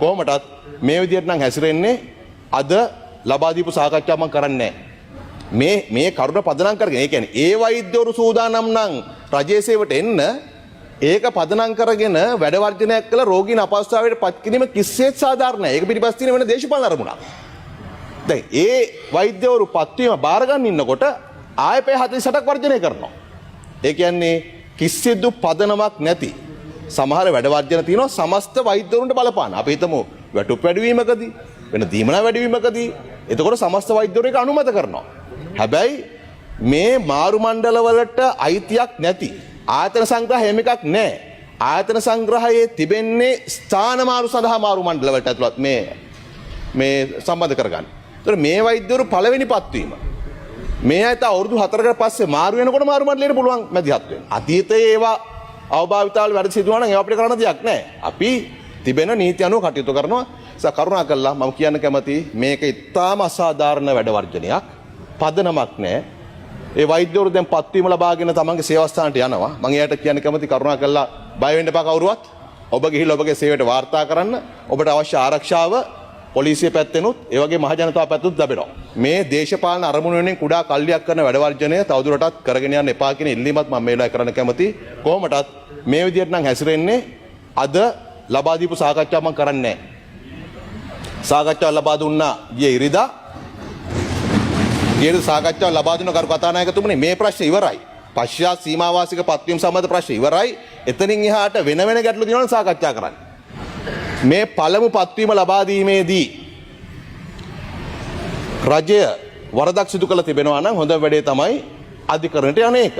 කොහොමටත් මේ විදිහට නම් හැසිරෙන්නේ අද ලබා දීපු සාකච්ඡාව මම කරන්නේ මේ කරුණ පදනම් කරගෙන ඒ කියන්නේ ඒ වෛද්‍යවරු සූදානම් නම් රජයේ සේවයට එන්න ඒක පදනම් කරගෙන වැඩ වර්ජනයක් කළ රෝගීන් අපහසුතාවයට පත් කිරීම කිසිසේත් සාධාරණ නැහැ. ඒක පිටිපස්ස තියෙන වෙන දේශපාලන අරමුණක්. දැන් ඒ වෛද්‍යවරු පත්වීම බාර ගන්න ඉන්නකොට ආයපේ 48ක් වර්ජනය කරනවා. ඒ කියන්නේ කිසිදු පදනමක් නැති සමහර වැඩ වර්ජන තියෙනවා සමස්ත වෛද්‍යවරුන්ට බලපාන. අපි හිතමු වැටුප් වැඩිවීමකදී වෙන දීමනා වැඩිවීමකදී එතකොට සමස්ත වෛද්‍යවරු ඒක අනුමත කරනවා. හැබැයි මේ මාරු මණ්ඩල වලට අයිතියක් නැති ආයතන සංග්‍රහය එහෙම එකක් නැහැ. ආයතන සංග්‍රහයේ තිබෙන්නේ ස්ථාන මාරු සඳහා මාරු මණ්ඩල වලට ඇතුළත් මේ සම්බන්ධ කරගන්න. ඒතර මේ වෛද්‍යවරු පළවෙනි පත්වීම මේ ඇත අවුරුදු 4කට පස්සේ මාරු වෙනකොට මාරු මණ්ඩලයට පුළුවන් මැදිහත් වෙන්න. අතීතයේ ඒවා අවභාවිතාවල වැඩ සිදුවනවා නම් ඒවා අපිට කරන්න දෙයක් නැහැ. අපි තිබෙන නීති අනුව කටයුතු කරනවා. කරුණාකරලා මම කියන්න කැමතියි මේක ඉතාම අසාධාරණ වැඩ වර්ජනයක්. පදනමක් නැහැ. ඒ වෛද්‍යවරු දැන් පත්වීම ලබාගෙන තමන්ගේ සේවාස්ථානට යනවා. මම එයාට කියන්න කැමති කරුණාකරලා බය වෙන්න එපා කවුරුවත්. ඔබ ගිහිල්ලා ඔබගේ සේවයට වාර්තා කරන්න. ඔබට අවශ්‍ය ආරක්ෂාව පොලිසිය පැත්තෙනුත් ඒ වගේ මහ ජනතාව පැත්තෙනුත් ලැබෙනවා. මේ දේශපාලන අරමුණු වෙනුවෙන් කුඩා කල්ලියක් කරන වැඩ වර්ජනය තවදුරටත් කරගෙන යන්න එපා කියන ඉල්ලීමත් මම මේ වෙලාවේ කරන්න කැමතියි. කොහොමටත් මේ විදිහට නම් හැසිරෙන්නේ අද ලබා දීපු සාකච්ඡාව මම කරන්නේ නැහැ. සාකච්ඡාව ලබා දුන්නා ගිය ඉරිදා සාකච්ඡාව ලබා දුන්න කරු කතානායකතුමනි මේ ප්‍රශ්නේ ඉවරයි. පශ්චාත් සීමාවාසික පත්වීම සම්බන්ධ ප්‍රශ්නේ ඉවරයි. එතනින් එහාට වෙන ගැටලු තියෙනවා නම් සාකච්ඡා කරන්න. මේ පළමු පත්වීම ලබා දීමේදී රජය වරදක් සිදු කළ තිබෙනවා නම් හොඳ වැඩේ තමයි අධිකරණයට යන එක.